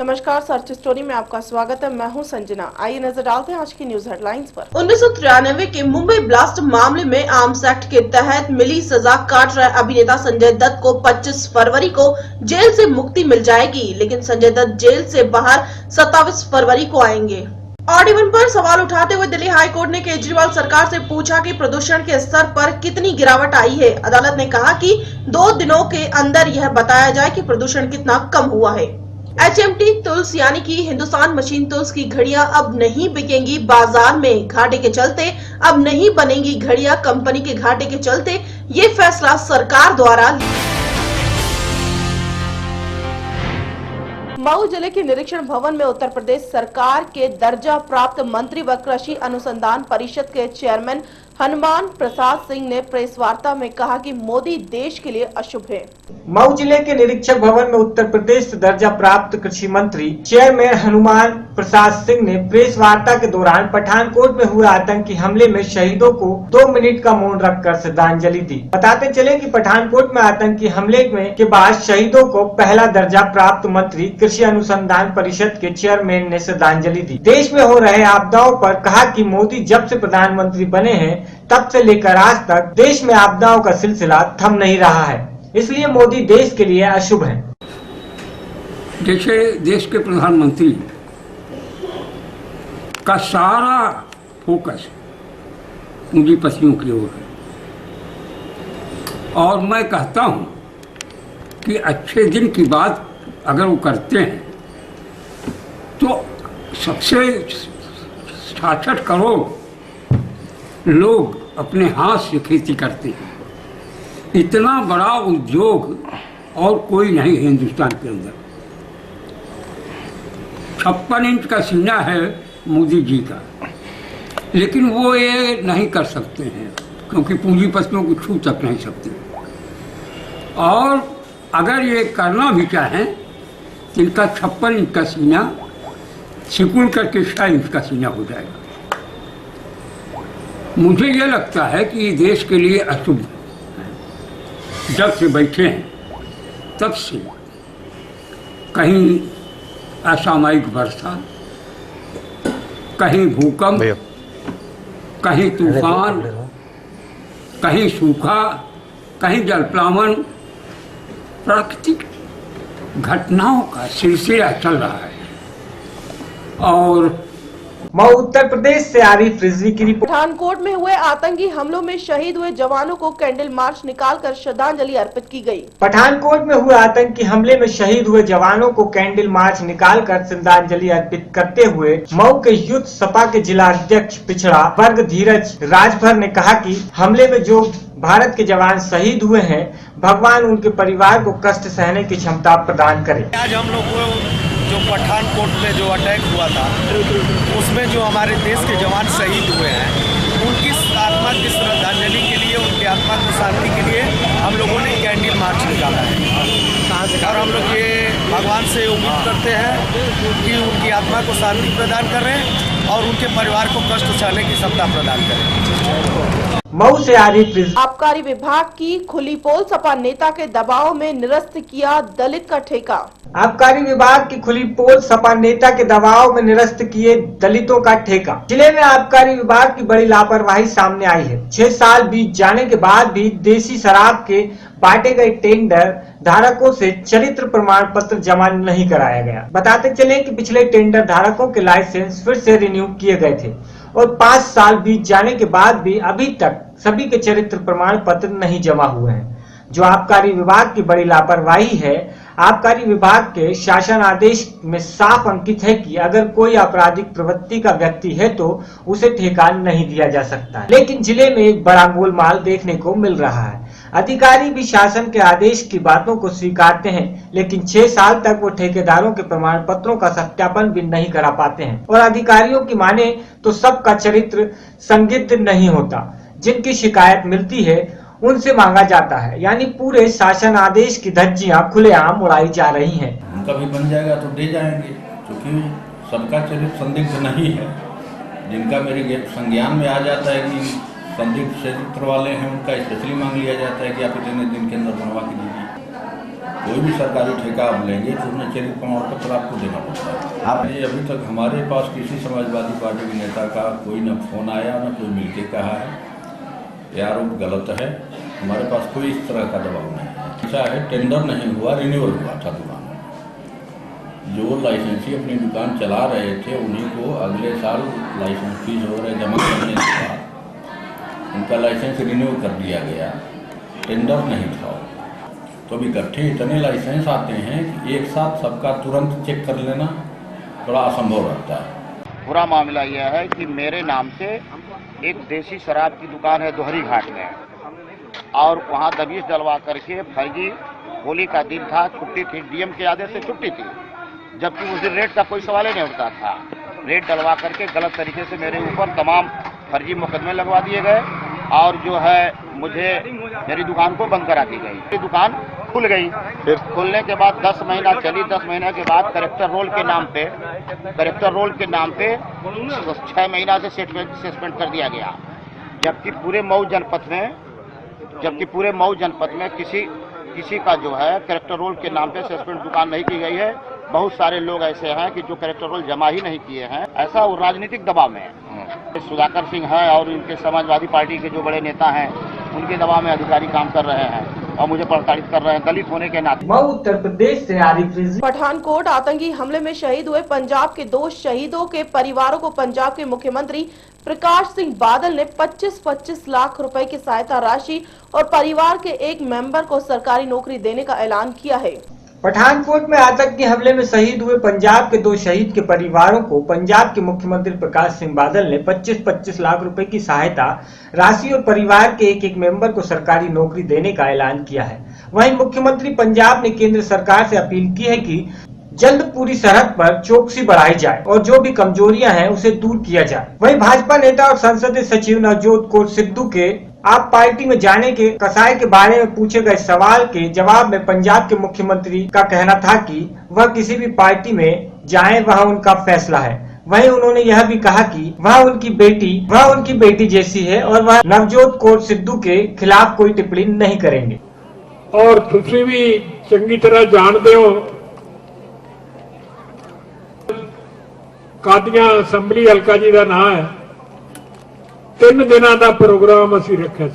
नमस्कार, search story में आपका स्वागत है। मैं हूं संजना। आइए नजर डालते हैं आज की न्यूज हेडलाइंस पर। 1993 के मुंबई ब्लास्ट मामले में आर्म्स एक्ट के तहत मिली सजा काट रहे अभिनेता संजय दत्त को 25 फरवरी को जेल से मुक्ति मिल जाएगी, लेकिन संजय दत्त जेल से बाहर 27 फरवरी को आएंगे। ऑड इवन पर सवाल उठाते हुए दिल्ली हाई कोर्ट ने केजरीवाल सरकार से पूछा कि प्रदूषण के स्तर पर कितनी गिरावट आई है। अदालत ने कहा कि 2 दिनों के अंदर यह बताया जाए कि प्रदूषण कितना कम हुआ है। HMT टूल्स यानी कि हिंदुस्तान मशीन टूल्स की घड़ियां अब नहीं बिकेंगी बाजार में। घाटे के चलते अब नहीं बनेंगी घड़ियां। कंपनी के घाटे के चलते ये फैसला सरकार द्वारा। मऊ जिले के निरीक्षण भवन में उत्तर प्रदेश सरकार के दर्जा प्राप्त मंत्री व कृषि अनुसंधान परिषद के चेयरमैन हनुमान प्रसाद सिंह ने प्रेस वार्ता में कहा कि मोदी देश के लिए अशुभ है। मऊ जिले के निरीक्षक भवन में उत्तर प्रदेश दर्जा प्राप्त कृषि मंत्री चेयरमैन हनुमान प्रसाद सिंह ने प्रेस वार्ता के दौरान पठानकोट में हुए आतंकी हमले में शहीदों को 2 मिनट का मौन रखकर श्रद्धांजलि दी। बताते चले कि पठानकोट में आतंकी हमले के बाद शहीदों को पहला दर्जा प्राप्त मंत्री कृषि अनुसंधान परिषद के चेयरमैन ने श्रद्धांजलि दी। देश में हो रहे आपदाओं पर कहा कि मोदी जब से प्रधानमंत्री बने हैं तब से लेकर आज तक देश में आपदाओं का सिलसिला थम नहीं रहा है, इसलिए मोदी देश के लिए अशुभ है। जैसे देश के प्रधानमंत्री का सारा फोकस पूंजीपतियों की ओर है, और मैं कहता हूं कि अच्छे दिन की बात अगर वो करते हैं तो सबसे 66 करोड़ लोग अपने हाथ से खेती करते हैं। इतना बड़ा उद्योग और कोई नहीं है हिंदुस्तान के अंदर। 56 इंच का सीना है मोदी जी का, लेकिन वो ये नहीं कर सकते हैं क्योंकि पूंजीपतियों को छू तक नहीं सकते। और अगर ये करना भी चाहें तो इनका 56 इंच का सीना सिकुड़ करके 6 इंच का सीना हो जाएगा। मुझे ये लगता है कि ये देश के लिए अशुभ है। जब से बैठे हैं तब से कहीं असामयिक वर्षा, कहीं भूकंप, कहीं तूफान, कहीं सूखा, कहीं जलप्लावन, प्राकृतिक घटनाओं का सिलसिला चल रहा है। और मऊ उत्तर प्रदेश से आरिफ रिजवी की रिपोर्ट। पठानकोट में हुए आतंकी हमलों में शहीद हुए जवानों को कैंडल मार्च निकालकर श्रद्धांजलि अर्पित की गई। पठानकोट में हुए आतंकी हमले में शहीद हुए जवानों को कैंडल मार्च निकालकर श्रद्धांजलि अर्पित करते हुए मऊ के यूथ सपा के जिला अध्यक्ष पिछड़ा वर्ग धीरज राजभर ने कहा कि हमले में जो भारत के जवान शहीद हुए हैं, भगवान उनके परिवार को कष्ट सहने की क्षमता प्रदान करे। आज हम लोग जो पठानकोट में जो अटैक हुआ था उसमें जो हमारे देश के जवान शहीद हुए हैं, उनकी आत्मा की श्रद्धांजलि के लिए, उनकी आत्मा की शांति के लिए हम लोगों ने कैंडल मार्च निकाला है। और हम लोग ये भगवान से उम्मीद करते हैं कि उनकी आत्मा को शांति प्रदान करें और उनके परिवार को कष्ट सहने की क्षमता प्रदान करें। मऊ से आरिफ। आबकारी विभाग की खुली पोल, सपा नेता के दबाव में निरस्त किया दलित का ठेका। आबकारी विभाग की खुली पोल, सपा नेता के दबाव में निरस्त किए दलितों का ठेका। जिले में आबकारी विभाग की बड़ी लापरवाही सामने आई है। 6 साल बीत जाने के बाद भी देसी शराब के बांटे गए टेंडर धारकों से चरित्र प्रमाण पत्र जमा नहीं कराया गया। बताते चले कि पिछले टेंडर धारकों के लाइसेंस फिर से रिन्यू किए गए थे और 5 साल बीत जाने के बाद भी अभी तक सभी के चरित्र प्रमाण पत्र नहीं जमा हुए हैं, जो आबकारी विभाग की बड़ी लापरवाही है। आबकारी विभाग के शासन आदेश में साफ अंकित है कि अगर कोई आपराधिक प्रवृत्ति का व्यक्ति है तो उसे ठेका नहीं दिया जा सकता है, लेकिन जिले में एक बड़ा गोलमाल देखने को मिल रहा है। अधिकारी भी शासन के आदेश की बातों को स्वीकारते हैं, लेकिन 6 साल तक वो ठेकेदारों के प्रमाण पत्रों का सत्यापन भी नहीं करा पाते हैं। और अधिकारियों की माने तो सबका चरित्र संदिग्ध नहीं होता, जिनकी शिकायत मिलती है उनसे मांगा जाता है, यानी पूरे शासन आदेश की धज्जियां खुलेआम उड़ाई जा रही हैं। उनका भी बन जाएगा तो दे जाएंगे, क्योंकि सबका चरित्र संदिग्ध नहीं है। जिनका मेरे संज्ञान में आ जाता है कि संदिग्ध चरित्र वाले हैं, उनका स्पेशली मांग लिया जाता है कि आप इतने दिन के अंदर बनवा के दीजिए। कोई भी सरकारी ठेका आप लेंगे तो उसमें चरित्र प्रमाण पत्र आपको देना पड़ता है। आपने अभी तक हमारे पास किसी समाजवादी पार्टी के नेता का कोई न फोन आया न कोई मिलके कहा है, ये आरोप गलत है। हमारे पास कोई इस तरह का दबाव नहीं है। ऐसा है, टेंडर नहीं हुआ, रिन्यूअल हुआ था दुकान में। जो लाइसेंसी अपनी दुकान चला रहे थे उन्हीं को अगले साल लाइसेंस फीस वगैरह जमा करने के बाद उनका लाइसेंस रिन्यू कर दिया गया, टेंडर नहीं था। तो अब इकट्ठे इतने लाइसेंस आते हैं कि एक साथ सबका तुरंत चेक कर लेना थोड़ा असंभव रहता है। पूरा मामला यह है कि मेरे नाम से एक देसी शराब की दुकान है दोहरी घाट में, और वहाँ दबिश डलवा करके फर्जी, होली का दिन था, छुट्टी थी, डीएम के आदेश से छुट्टी थी, जबकि उस दिन रेट का कोई सवाल ही नहीं उठता था। रेट डलवा करके गलत तरीके से मेरे ऊपर तमाम फर्जी मुकदमे लगवा दिए गए, और जो है मुझे मेरी दुकान को बंद करा दी गई। मेरी दुकान खुल गई, फिर खुलने के बाद 10 महीना चली। 10 महीने के बाद करेक्टर रोल के नाम पे 6 महीना से सस्पेंड कर दिया गया, जबकि पूरे मऊ जनपद में किसी का जो है करेक्टर रोल के नाम पे सस्पेंड दुकान नहीं की गई है। बहुत सारे लोग ऐसे हैं कि जो करेक्टर रोल जमा ही नहीं किए हैं। ऐसा वो राजनीतिक दबाव में है। सुधाकर सिंह है और इनके समाजवादी पार्टी के जो बड़े नेता हैं उनके दबाव में अधिकारी काम कर रहे हैं और मुझे प्रताड़ित कर रहे हैं दलित होने के नाते। मऊ उत्तर प्रदेश से आरिफ रिजवी। पठानकोट आतंकी हमले में शहीद हुए पंजाब के 2 शहीदों के परिवारों को पंजाब के मुख्यमंत्री प्रकाश सिंह बादल ने 25-25 लाख रुपए की सहायता राशि और परिवार के एक मेंबर को सरकारी नौकरी देने का ऐलान किया है। पठानकोट में आतंकी हमले में शहीद हुए पंजाब के 2 शहीद के परिवारों को पंजाब के मुख्यमंत्री प्रकाश सिंह बादल ने 25-25 लाख रुपए की सहायता राशि और परिवार के एक मेंबर को सरकारी नौकरी देने का ऐलान किया है। वहीं मुख्यमंत्री पंजाब ने केंद्र सरकार से अपील की है कि जल्द पूरी सरहद पर चौकसी बढ़ाई जाए और जो भी कमजोरियां हैं उसे दूर किया जाए। वहीं भाजपा नेता और संसदीय सचिव नवजोत कौर सिद्धू के आप पार्टी में जाने के कसाई के बारे में पूछे गए सवाल के जवाब में पंजाब के मुख्यमंत्री का कहना था कि वह किसी भी पार्टी में जाएं, वह उनका फैसला है। वहीं उन्होंने यह भी कहा कि वह उनकी बेटी जैसी है और वह नवजोत कौर सिद्धू के खिलाफ कोई टिप्पणी नहीं करेंगे। और तुसी भी चंगी तरह जानते हो कादियां असैम्बली हल्का जी का नाम है। 3 दिनों का प्रोग्राम असी रखा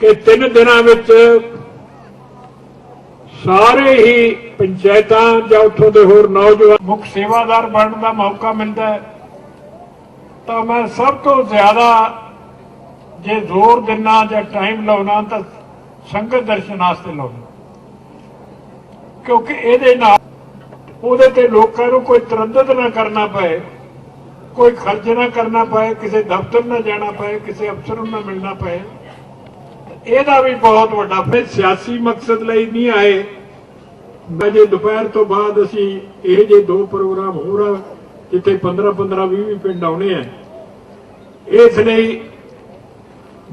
कि 3 दिनों में सारे ही पंचायतां या उतों के होर नौजवान मुख सेवादार बनने का मौका मिलता है। तो मैं सब तो ज्यादा जे जोर देना या टाइम लाना तो संगत दर्शन वास्ते लाना, क्योंकि ये ਉਹਦੇ ਤੇ ਲੋਕਾਂ ਨੂੰ ਕੋਈ ਤਰੱਦਦ ਨਾ ਕਰਨਾ ਪਏ, ਕੋਈ ਖਰਚ ਨਾ ਕਰਨਾ ਪਏ, ਕਿਸੇ ਦਫ਼ਤਰ ਨਾ ਜਾਣਾ ਪਏ, ਕਿਸੇ ਅਫਸਰ ਨੂੰ ਨਾ ਮਿਲਣਾ ਪਏ। ਇਹਦਾ ਵੀ ਬਹੁਤ ਵੱਡਾ ਸਿਆਸੀ ਮਕਸਦ ਲਈ ਨਹੀਂ ਆਏ। ਵਜੇ ਦੁਪਹਿਰ ਤੋਂ ਬਾਅਦ ਅਸੀਂ ਇਹ ਜੇ 2 ਪ੍ਰੋਗਰਾਮ ਹੋਰ ਜਿੱਥੇ 15-20 ਪਿੰਡ ਆਉਣੇ ਆ। ਇਸ ਲਈ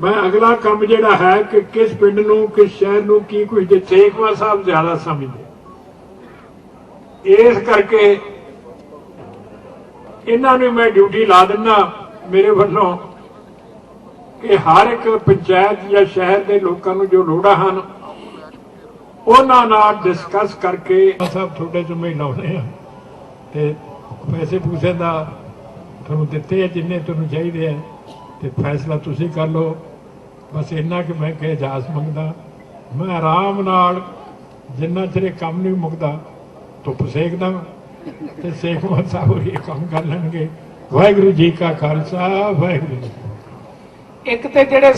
ਮੈਂ ਅਗਲਾ ਕੰਮ ਜਿਹੜਾ ਹੈ ਕਿ ਕਿਸ ਪਿੰਡ ਨੂੰ ਕਿਸ ਸ਼ਹਿਰ ਨੂੰ ਕੀ ਕੁਝ ਦੇ ਸੇਖਵਾ ਸਾਹਿਬ ਜ਼ਿਆਦਾ ਸਮਝਦੇ। इस करके इन्होंने मैं ड्यूटी ला दिना मेरे वालों कि हर एक पंचायत या शहर के लोगों को जो लोड़ा हैं उन्होंने डिस्कस करके सब थोड़े जुम्मे लाने ते पैसे पूसे का थोड़ा दिते है जिन्ने तुहानू चाहिए है तो फैसला तुसी कर लो। बस इन्ना कि मैं कि इजाजत मंगदा, मैं आराम नाल जिन्ना चिर काम नहीं मुकदा धुप सेकदा ते सेखवान साहब ये काम कर लेंगे। वाहिगुरू जी का खालसा वाहिगुरू जी। एक ते जेड़े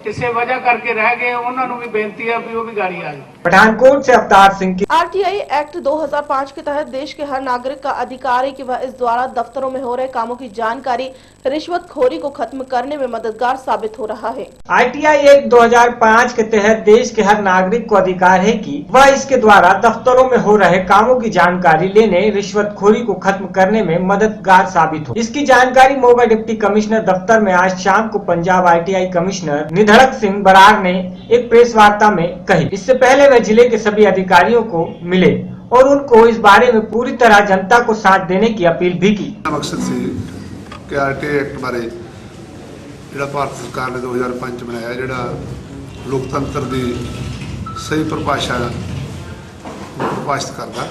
किसी वजह करके रह गए उन्होंने भी बेनती है भी वो भी गाड़ी आ जाए। पठानकोट से अवतार सिंह की। आरटीआई एक्ट 2005 के तहत देश के हर नागरिक का अधिकार है कि वह इस द्वारा दफ्तरों में हो रहे कामों की जानकारी रिश्वतखोरी को खत्म करने में मददगार साबित हो रहा है। आरटीआई एक्ट 2005 के तहत देश के हर नागरिक को अधिकार है कि वह इसके द्वारा दफ्तरों में हो रहे कामों की जानकारी लेने रिश्वतखोरी को खत्म करने में मददगार साबित हो। इसकी जानकारी मोगा डिप्टी कमिश्नर दफ्तर में आज शाम को पंजाब आरटीआई कमिश्नर निधड़क सिंह बराड़ ने एक प्रेस वार्ता में कही। इससे पहले वह जिले के सभी अधिकारियों को मिले और उनको इस बारे में पूरी तरह जनता को साथ देने की अपील भी की। मकसद से कि आरटीआई एक्ट बारे जिहड़ा भारत सरकार ने 2005 बनाया, जिहड़ा लोकतंत्र की ਸਹੀ ਪ੍ਰਭਾਸ਼ਿਤ ਕਰਦਾ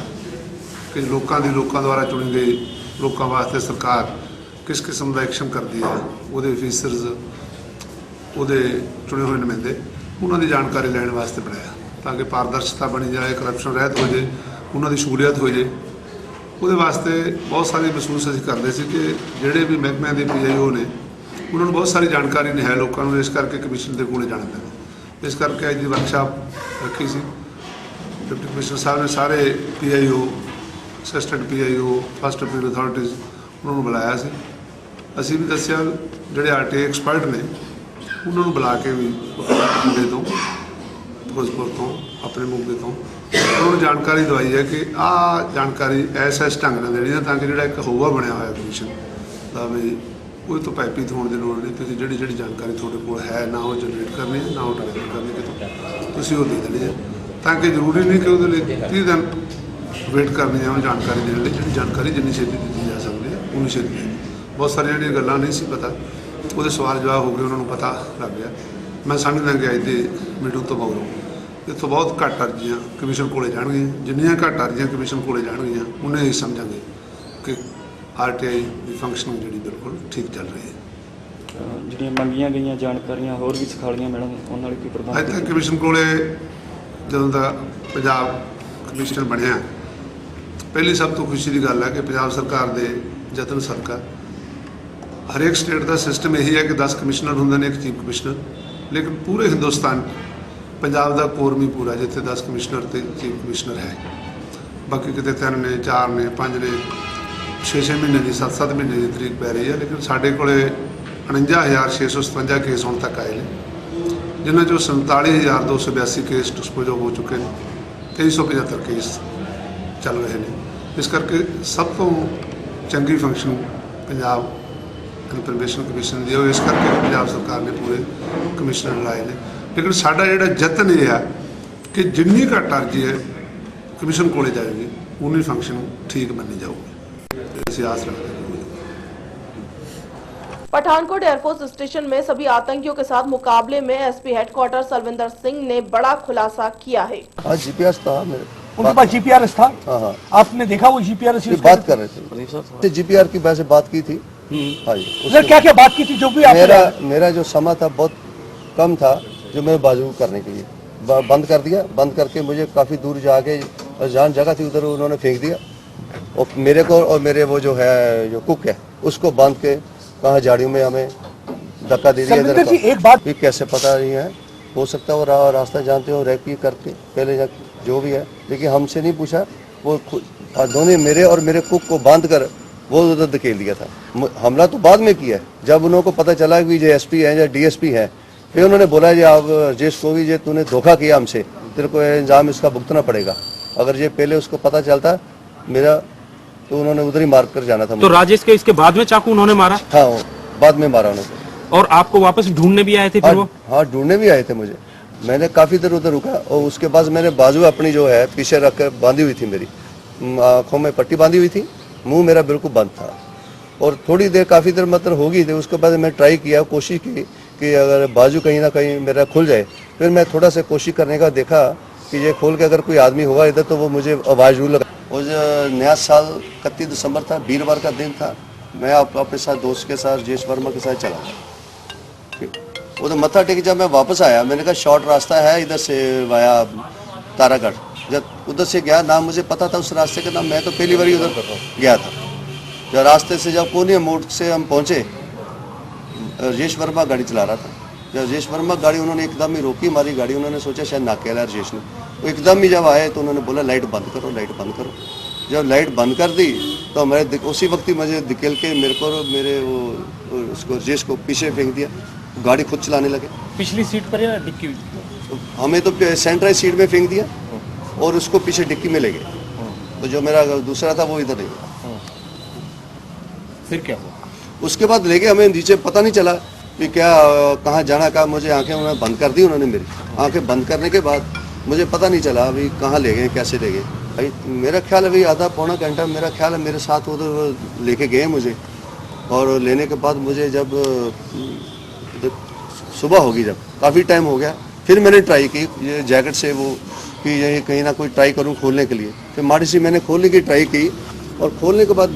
ਕਿ ਲੋਕਾਂ ਦੁਆਰਾ ਚੁਣੀ ਗਈ ਲੋਕਾਂ ਵਾਸਤੇ ਸਰਕਾਰ ਕਿਸ ਕਿਸਮ ਦਾ ਐਕਸ਼ਨ ਕਰਦੀ ਹੈ, ਉਹਦੇ ਅਫੀਸਰਸ, ਉਹਦੇ ਚੁਣੇ ਹੋਏ ਨੁਮਾਇੰਦੇ, ਉਹਨਾਂ ਦੀ ਜਾਣਕਾਰੀ ਲੈਣ ਵਾਸਤੇ ਬਣਾਇਆ ਤਾਂ ਕਿ ਪਾਰਦਰਸ਼ਤਾ ਬਣੀ ਜਾਏ, ਕਰਪਸ਼ਨ ਰਹਿਤ ਹੋ ਜਾਏ, ਉਹਨਾਂ ਦੀ ਸ਼ਮੂਲੀਅਤ ਹੋ ਜਾਏ। ਉਹਦੇ ਵਾਸਤੇ ਬਹੁਤ ਸਾਰੇ ਮਹਿਸੂਸ ਅਸੀਂ ਕਰਦੇ ਸੀ ਕਿ ਜਿਹੜੇ ਵੀ ਮਹਿਕਮਿਆਂ ਦੇ PIO ਨੇ ਉਹਨਾਂ ਨੂੰ ਬਹੁਤ ਸਾਰੀ ਜਾਣਕਾਰੀ ਨਹੀਂ ਹੈ ਲੋਕਾਂ ਨੂੰ, ਇਸ ਕਰਕੇ ਕਮਿਸ਼ਨ ਦੇ ਕੋਲੇ ਜਾਣਾ ਪੈਂਦਾ। ਇਸ ਕਰਕੇ ਅੱਜ ਦੀ ਵਰਕਸ਼ਾਪ ਰੱਖੀ ਸੀ। ਡਿਪਟੀ ਕਮਿਸ਼ਨਰ ਸਾਹਿਬ ਨੇ ਸਾਰੇ PIO, assistant PIO, first appeal authorities ਉਹਨਾਂ ਨੂੰ ਬੁਲਾਇਆ ਸੀ। ਅਸੀਂ ਵੀ ਦੱਸਿਆ ਜਿਹੜੇ RTI ਐਕਸਪਰਟ ਨੇ ਉਹਨਾਂ ਨੂੰ ਬੁਲਾ ਕੇ ਵੀ ਮੁੰਡੇ ਤੋਂ, ਫਿਰੋਜ਼ਪੁਰ ਤੋਂ, ਆਪਣੇ ਮੋਗੇ ਤੋਂ ਉਹਨਾਂ ਨੂੰ ਜਾਣਕਾਰੀ ਦਵਾਈ ਹੈ ਕਿ ਆਹ ਜਾਣਕਾਰੀ ਇਸ ਢੰਗ ਨਾਲ ਦੇਣੀ ਹੈ ਤਾਂ ਕਿ ਜਿਹੜਾ ਇੱਕ ਹੋਵਾ ਬਣਿਆ ਹੋਇਆ ਕਮਿਸ਼ਨ ਦਾ ਵੀ ਉਹ ਤੋਂ ਭੈਭੀਤ ਹੋਣ ਦੀ ਲੋੜ ਨਹੀਂ। ਤੁਸੀਂ ਜਿਹੜੀ ਜਾਣਕਾਰੀ ਤੁਹਾਡੇ ਕੋਲ ਹੈ ਨਾ ਉਹ ਜਨਰੇਟ ਕਰਨੀ ਹੈ, ਨਾ ਉਹ ਟ੍ਰਾਂਸਫਰ ਕਰਨੀ ਕਿਤੋਂ, ਤੁਸੀਂ ਉਹ ਦੇ ਦੇਣੀ ਹੈ ਤਾਂ ਕਿ ਜ਼ਰੂਰੀ ਨਹੀਂ ਕਿ ਉਹਦੇ ਲਈ 30 ਦਿਨ ਵੇਟ ਕਰਨੀ ਹੈ ਉਹ ਜਾਣਕਾਰੀ ਦੇਣ ਲਈ। ਜਿਹੜੀ ਜਾਣਕਾਰੀ ਜਿੰਨੀ ਛੇਤੀ ਦਿੱਤੀ ਜਾ ਸਕਦੀ ਹੈ ਉਨੀ ਛੇਤੀ ਦੇਣੀ। ਬਹੁਤ ਸਾਰੀਆਂ ਜਿਹੜੀਆਂ ਗੱਲਾਂ ਨਹੀਂ ਸੀ ਪਤਾ ਉਹਦੇ ਸਵਾਲ ਜਵਾਬ ਹੋ ਗਏ, ਉਹਨਾਂ ਨੂੰ ਪਤਾ ਲੱਗ ਗਿਆ। ਮੈਂ ਸਮਝਦਾ ਕਿ ਅੱਜ ਦੀ ਮੀਟਿੰਗ ਤੋਂ ਮਗਰੋਂ ਇੱਥੋਂ ਬਹੁਤ ਘੱਟ ਅਰਜ਼ੀਆਂ ਕਮਿਸ਼ਨ ਕੋਲੇ ਜਾਣਗੀਆਂ। ਜਿੰਨੀਆਂ ਘੱਟ ਅਰਜ਼ੀਆਂ ਕਮਿਸ਼ਨ ਕੋਲੇ ਜਾਣਗੀਆਂ ਉਹਨੇ ਹੀ ਸਮਝਾਂਗੇ ਕਿ RTI ਦੀ ਫੰਕਸ਼ਨਿੰਗ ਜਿਹੜੀ ਬਿਲਕੁਲ ਠੀਕ ਚੱਲ ਰਹੀ ਹੈ। ਜਿਹੜੀਆਂ ਮੰਗੀਆਂ ਗਈਆਂ ਜਾਣਕਾਰੀਆਂ ਹੋਰ ਵੀ ਸਿਖਾਲੀਆਂ ਮੈਡਮ, ਉਹਨਾਂ ਨਾਲ ਕੀ ਪ੍ਰਬੰਧ? ਅੱਜ ਤੱਕ ਕਮਿਸ਼ਨ ਕੋਲੇ ਜਦੋਂ ਦਾ ਪੰਜਾਬ ਕਮਿਸ਼ਨਰ ਬਣਿਆ, ਪਹਿਲੀ ਸਭ ਤੋਂ ਖੁਸ਼ੀ ਦੀ ਗੱਲ ਹੈ ਕਿ ਪੰਜਾਬ ਸਰਕਾਰ ਦੇ ਯਤਨ ਸਦਕਾ ਹਰੇਕ ਸਟੇਟ ਦਾ ਸਿਸਟਮ ਇਹੀ ਹੈ ਕਿ 10 ਕਮਿਸ਼ਨਰ ਹੁੰਦੇ ਨੇ, ਇੱਕ ਚੀਫ ਕਮਿਸ਼ਨਰ, ਲੇਕਿਨ ਪੂਰੇ ਹਿੰਦੁਸਤਾਨ ਪੰਜਾਬ ਦਾ ਕੋਰਮ ਹੀ ਪੂਰਾ ਜਿੱਥੇ 10 ਕਮਿਸ਼ਨਰ ਤੇ ਚੀਫ ਕਮਿਸ਼ਨਰ ਹੈ। ਬਾਕੀ ਕਿਤੇ 3 ਨੇ, 4 ਨੇ, 5 ਨੇ, 6 ਮਹੀਨੇ ਦੀ, 7 ਮਹੀਨੇ ਦੀ ਤਰੀਕ ਪੈ ਰਹੀ ਹੈ। ਲੇਕਿਨ ਸਾਡੇ ਕੋਲੇ 49,657 ਕੇਸ ਹੁਣ ਤੱਕ ਆਏ ਨੇ, ਜਿਨ੍ਹਾਂ 'ਚੋਂ 47,282 ਕੇਸ ਡਿਸਪੋਜ਼ ਹੋ ਚੁੱਕੇ ਨੇ, 2375 ਕੇਸ ਚੱਲ ਰਹੇ ਨੇ। ਇਸ ਕਰਕੇ ਸਭ ਤੋਂ ਚੰਗੀ ਫੰਕਸ਼ਨ ਪੰਜਾਬ ਇਨਫੋਰਮੇਸ਼ਨ ਕਮਿਸ਼ਨ ਦੀ ਉਹ ਇਸ ਕਰਕੇ ਪੰਜਾਬ ਸਰਕਾਰ ਨੇ ਪੂਰੇ ਕਮਿਸ਼ਨਰ ਲਾਏ ਨੇ। ਲੇਕਿਨ ਸਾਡਾ ਜਿਹੜਾ ਯਤਨ ਇਹ ਹੈ ਕਿ ਜਿੰਨੀ ਘੱਟ ਅਰਜ਼ੀ ਹੈ ਕਮਿਸ਼ਨ ਕੋਲੇ ਜਾਏਗੀ ਉਨੀ फंक्शन ठीक मानी जाऊगी, आस रखते हैं। पठानकोट एयरफोर्स स्टेशन में सभी आतंकियों के साथ मुकाबले में एसपी हेडक्वार्टर सलविंदर सिंह ने बड़ा खुलासा किया है। आज जीपीआरएस था, उनके पास जीपीआरएस था। हाँ, आपने देखा वो जीपीआरएस बात कर रहे थे, जीपीआर की वजह से बात की थी। सर क्या क्या बात की थी? जो भी मेरा जो समय था बहुत कम था जो मैं बाजू करने के लिए बंद कर दिया। बंद करके मुझे काफी दूर जाके जहाँ जगह थी उधर उन्होंने फेंक दिया और मेरे को और मेरे वो जो है जो कुक है उसको बांध के कहाँ झाड़ियों में हमें धक्का दे दिया। एक बात कैसे पता नहीं है, हो सकता है वो रास्ता जानते हो रैप करके पहले जो भी है, लेकिन हमसे नहीं पूछा। वो दोनों मेरे और मेरे कुक को बांध कर वो उधर धकेल दिया था। हमला तो बाद में किया, जब उनको पता चला कि ये एसपी है या डीएसपी है, फिर उन्होंने बोला जी आप राजेश को भी ये तूने धोखा किया हमसे, तेरे को इंजाम इसका भुगतना पड़ेगा। अगर ये पहले उसको पता चलता मेरा तो उन्होंने उधर ही मार कर जाना था। तो राजेश के इसके बाद में चाकू उन्होंने मारा? हाँ, बाद में मारा उन्होंने। और आपको वापस ढूंढने भी आए थे फिर? हाँ, ढूंढने भी आए थे मुझे। मैंने काफी देर उधर रुका और उसके बाद मैंने बाजू अपनी जो है पीछे रख कर बांधी हुई थी, मेरी आंखों में पट्टी बांधी हुई थी, मुंह मेरा बिल्कुल बंद था और थोड़ी देर काफी देर मतलब होगी थी। उसके बाद मैं ट्राई किया, कोशिश की कि अगर बाजू कहीं ना कहीं मेरा खुल जाए। फिर मैं थोड़ा सा कोशिश करने का देखा कि ये खोल के अगर कोई आदमी होगा इधर तो वो मुझे आवाज जरूर लगा। वो नया साल 31 दिसंबर था, वीरवार का दिन था। मैं अपने साथ दोस्त के साथ राजेश वर्मा के साथ चला गया। वो तो मत्था टेक जब मैं वापस आया, मैंने कहा शॉर्ट रास्ता है इधर से वाया तारागढ़। जब उधर से गया, नाम मुझे पता था उस रास्ते का नाम, मैं तो पहली बार उधर गया था। जब रास्ते से जब कोने मोड़ से हम पहुंचे, राजेश वर्मा गाड़ी चला रहा था। जब राजेश वर्मा गाड़ी उन्होंने एकदम ही रोकी, हमारी गाड़ी उन्होंने सोचा शायद नाकेला राजेश ने, तो एकदम ही जब आए तो उन्होंने बोला लाइट बंद करो, लाइट बंद करो। जब लाइट बंद कर दी तो हमारे उसी वक्त ही मुझे धकेल के मेरे को मेरे वो उसको राजेश को पीछे फेंक दिया। गाड़ी खुद चलाने लगे। पिछली सीट पर या डिक्की? हमें तो सेंट्राइज सीट में फेंक दिया और उसको पीछे डिक्की में ले गए। तो जो मेरा दूसरा था वो इधर नहीं। फिर क्या हुआ? उसके बाद ले गए, हमें नीचे पता नहीं चला कि क्या कहाँ जाना का। मुझे आंखें उन्होंने बंद कर दी, उन्होंने मेरी आंखें बंद करने के बाद मुझे पता नहीं चला अभी कहाँ ले गए, कैसे ले गए। भाई मेरा ख्याल है भाई आधा पौना घंटा मेरा ख्याल है मेरे साथ उधर लेके गए मुझे। और लेने के बाद मुझे जब सुबह होगी, जब काफ़ी टाइम हो गया, फिर मैंने ट्राई की ये जैकेट से वो कि ये कहीं ना कोई ट्राई करूं खोलने के लिए। फिर माड़ी सी मैंने खोलने की ट्राई की और खोलने के बाद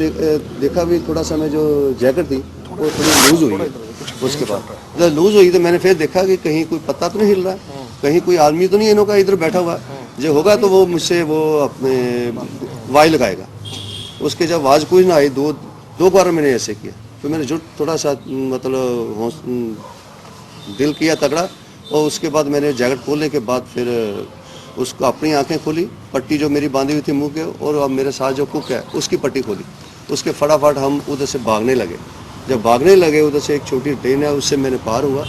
देखा भी थोड़ा सा मैं जो जैकेट थी वो थोड़ी लूज हुई है। उसके बाद जब लूज हुई तो मैंने फिर देखा कि कहीं कोई पत्ता तो नहीं हिल रहा है, कहीं कोई आदमी तो नहीं इन्हों का इधर बैठा हुआ है, जो होगा तो वो मुझसे वो अपने वाई लगाएगा। उसके जब आवाज़ कोई ना आई, दो बार मैंने ऐसे किया। फिर मैंने जो थोड़ा सा मतलब दिल किया तगड़ा और उसके बाद मैंने जैकेट खोलने के बाद फिर उसको अपनी आंखें खोली, पट्टी जो मेरी बांधी हुई थी मुंह के और अब मेरे साथ जो कुक है उसकी पट्टी खोली। उसके फटाफट हम उधर से भागने लगे। जब भागने लगे उधर से एक छोटी ट्रेन है उससे मैंने पार हुआ।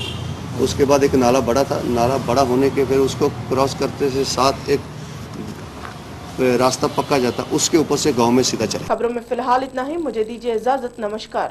उसके बाद एक नाला बड़ा था, नाला बड़ा होने के फिर उसको क्रॉस करते से साथ एक रास्ता पक्का जाता, उसके ऊपर से गाँव में सीधा चला। खबरों में फिलहाल इतना ही, मुझे दीजिए इजाजत, नमस्कार।